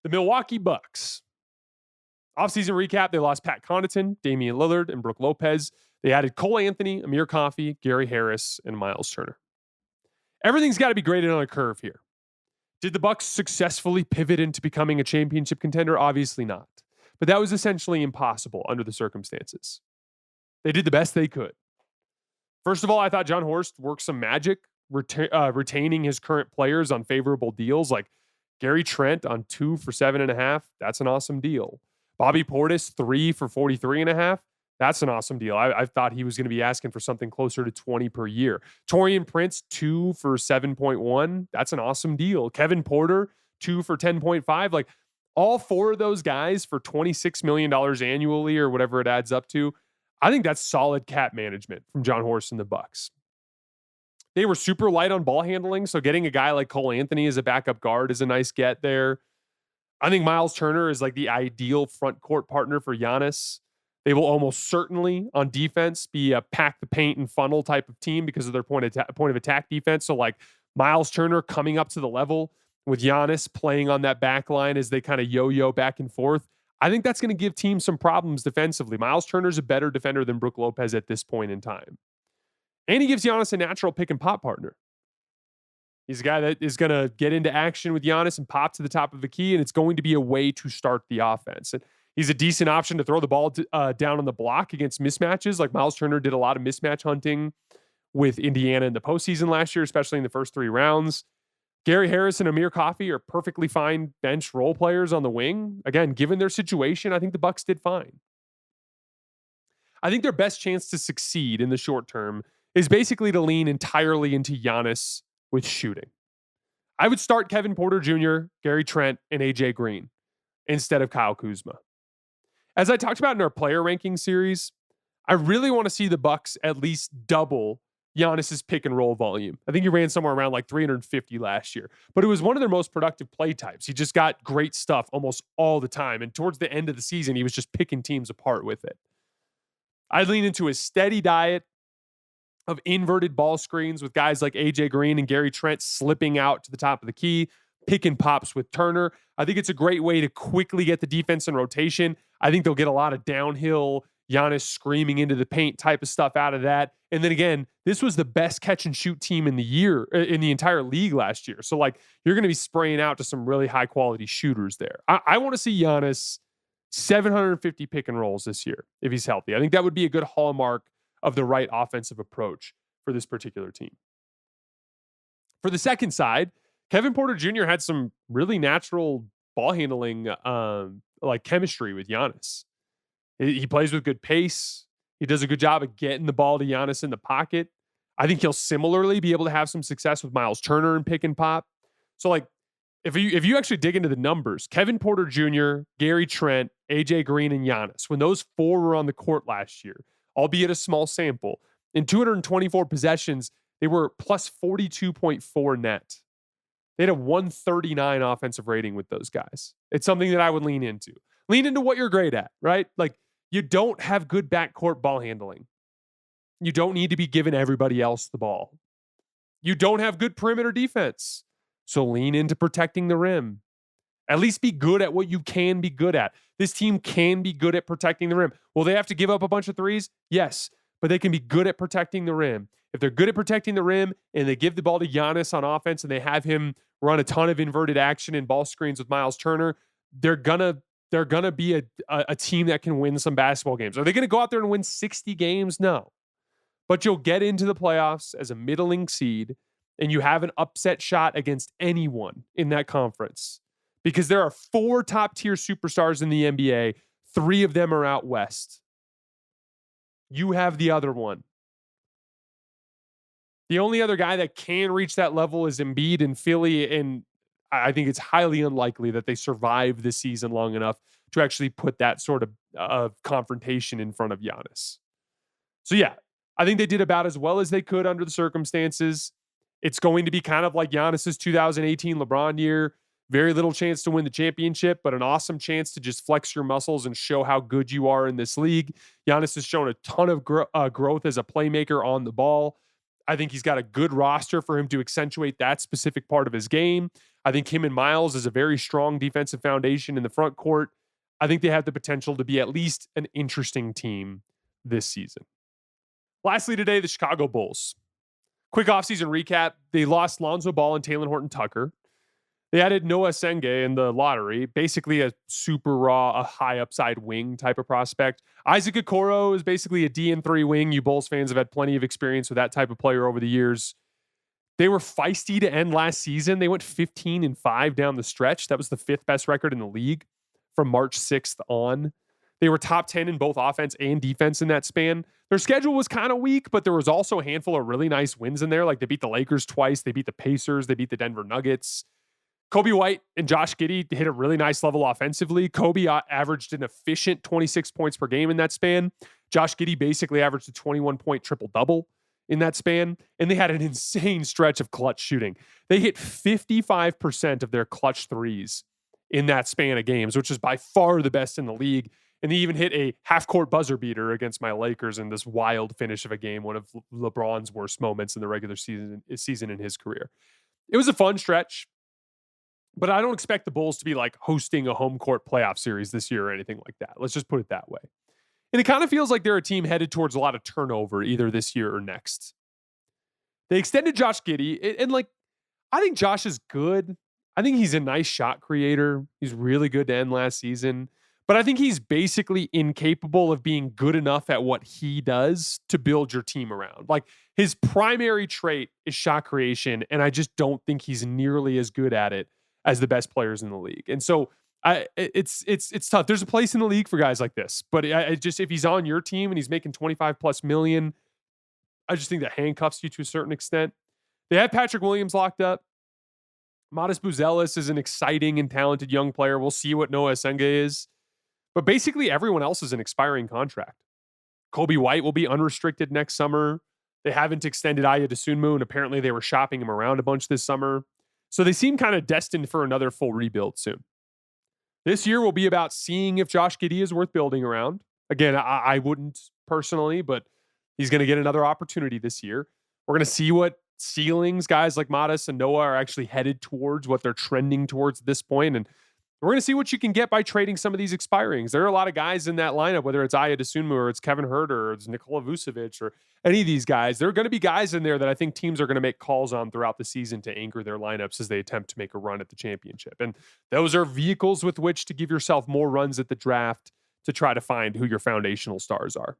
The Milwaukee Bucks. Offseason recap, they lost Pat Connaughton, Damian Lillard, and Brook Lopez. They added Cole Anthony, Amir Coffey, Gary Harris, and Miles Turner. Everything's got to be graded on a curve here. Did the Bucks successfully pivot into becoming a championship contender? Obviously not. But that was essentially impossible under the circumstances. They did the best they could. First of all, I thought John Horst worked some magic, retaining his current players on favorable deals, like Gary Trent on 2 for $7.5. That's an awesome deal. Bobby Portis, 3 for $43.5. That's an awesome deal. I thought he was going to be asking for something closer to 20 per year. Taurean Prince, 2 for 7.1. That's an awesome deal. Kevin Porter, 2 for 10.5. Like, all 4 of those guys for $26 million annually or whatever it adds up to. I think that's solid cap management from John Horst and the Bucks. They were super light on ball handling, so getting a guy like Cole Anthony as a backup guard is a nice get there. I think Miles Turner is like the ideal front court partner for Giannis. They will almost certainly on defense be a pack the paint and funnel type of team because of their point of attack defense. So like Miles Turner coming up to the level with Giannis playing on that back line as they kind of yo-yo back and forth. I think that's going to give teams some problems defensively. Miles Turner's a better defender than Brook Lopez at this point in time. And he gives Giannis a natural pick and pop partner. He's a guy that is going to get into action with Giannis and pop to the top of the key, and it's going to be a way to start the offense. And he's a decent option to throw the ball down on the block against mismatches. Like Miles Turner did a lot of mismatch hunting with Indiana in the postseason last year, especially in the first 3 rounds. Gary Harris and Amir Coffey are perfectly fine bench role players on the wing. Again, given their situation, I think the Bucks did fine. I think their best chance to succeed in the short term is basically to lean entirely into Giannis with shooting. I would start Kevin Porter Jr., Gary Trent, and AJ Green instead of Kyle Kuzma. As I talked about in our player ranking series, I really want to see the Bucks at least double Giannis's pick and roll volume. I think he ran somewhere around like 350 last year, but it was one of their most productive play types. He just got great stuff almost all the time. And towards the end of the season, he was just picking teams apart with it. I'd lean into a steady diet of inverted ball screens with guys like AJ Green and Gary Trent slipping out to the top of the key, pick and pops with Turner. I think it's a great way to quickly get the defense in rotation. I think they'll get a lot of downhill Giannis screaming into the paint type of stuff out of that. And then again, this was the best catch and shoot team in the entire league last year. So like you're going to be spraying out to some really high quality shooters there. I want to see Giannis 750 pick and rolls this year if he's healthy. I think that would be a good hallmark of the right offensive approach for this particular team. For the second side, Kevin Porter Jr. had some really natural ball handling, like chemistry with Giannis. He plays with good pace. He does a good job of getting the ball to Giannis in the pocket. I think he'll similarly be able to have some success with Miles Turner and pick and pop. So like, if you actually dig into the numbers, Kevin Porter Jr., Gary Trent, AJ Green, and Giannis, when those 4 were on the court last year, albeit a small sample, in 224 possessions, they were plus 42.4 net. They had a 139 offensive rating with those guys. It's something that I would lean into. Lean into what you're great at, right? Like, you don't have good backcourt ball handling. You don't need to be giving everybody else the ball. You don't have good perimeter defense. So lean into protecting the rim. At least be good at what you can be good at. This team can be good at protecting the rim. Will they have to give up a bunch of threes? Yes, but they can be good at protecting the rim. If they're good at protecting the rim and they give the ball to Giannis on offense and they have him run a ton of inverted action and ball screens with Miles Turner, they're gonna be a team that can win some basketball games. Are they going to go out there and win 60 games? No. But you'll get into the playoffs as a middling seed and you have an upset shot against anyone in that conference because there are 4 top-tier superstars in the NBA. 3 of them are out west. You have the other one. The only other guy that can reach that level is Embiid in Philly, and I think it's highly unlikely that they survive this season long enough to actually put that sort of confrontation in front of Giannis. So yeah, I think they did about as well as they could under the circumstances. It's going to be kind of like Giannis's 2018 LeBron year. Very little chance to win the championship, but an awesome chance to just flex your muscles and show how good you are in this league. Giannis has shown a ton of growth as a playmaker on the ball. I think he's got a good roster for him to accentuate that specific part of his game. I think him and Miles is a very strong defensive foundation in the front court. I think they have the potential to be at least an interesting team this season. Lastly today, the Chicago Bulls. Quick offseason recap. They lost Lonzo Ball and Talen Horton-Tucker. They added Noah Senge in the lottery, basically a super raw, a high upside wing type of prospect. Isaac Okoro is basically a DN3 wing. You Bulls fans have had plenty of experience with that type of player over the years. They were feisty to end last season. They went 15-5 down the stretch. That was the 5th best record in the league from March 6th on. They were top 10 in both offense and defense in that span. Their schedule was kind of weak, but there was also a handful of really nice wins in there. Like they beat the Lakers twice. They beat the Pacers. They beat the Denver Nuggets. Kobe White and Josh Giddey hit a really nice level offensively. Kobe averaged an efficient 26 points per game in that span. Josh Giddey basically averaged a 21-point triple-double in that span. And they had an insane stretch of clutch shooting. They hit 55% of their clutch threes in that span of games, which is by far the best in the league. And they even hit a half-court buzzer beater against my Lakers in this wild finish of a game, one of LeBron's worst moments in the regular season in his career. It was a fun stretch. But I don't expect the Bulls to be like hosting a home court playoff series this year or anything like that. Let's just put it that way. And it kind of feels like they're a team headed towards a lot of turnover either this year or next. They extended Josh Giddey. And I think Josh is good. I think he's a nice shot creator. He's really good to end last season. But I think he's basically incapable of being good enough at what he does to build your team around. Like his primary trait is shot creation. And I just don't think he's nearly as good at it as the best players in the league. And so it's tough. There's a place in the league for guys like this, but I just, if he's on your team and he's making 25+ million, I just think that handcuffs you to a certain extent. They have Patrick Williams locked up. Modest Buzelis is an exciting and talented young player. We'll see what Noah Senge is, but basically everyone else is an expiring contract. Kobe White will be unrestricted next summer. They haven't extended Aya Dosunmu, and apparently they were shopping him around a bunch this summer. So they seem kind of destined for another full rebuild soon. This year will be about seeing if Josh Giddey is worth building around. Again, I wouldn't personally, but he's going to get another opportunity this year. We're going to see what ceilings guys like Modest and Noah are actually headed towards, what they're trending towards at this point. And we're going to see what you can get by trading some of these expirings. There are a lot of guys in that lineup, whether it's Aya Dosunmu or it's Kevin Huerter or it's Nikola Vucevic or any of these guys. There are going to be guys in there that I think teams are going to make calls on throughout the season to anchor their lineups as they attempt to make a run at the championship. And those are vehicles with which to give yourself more runs at the draft to try to find who your foundational stars are.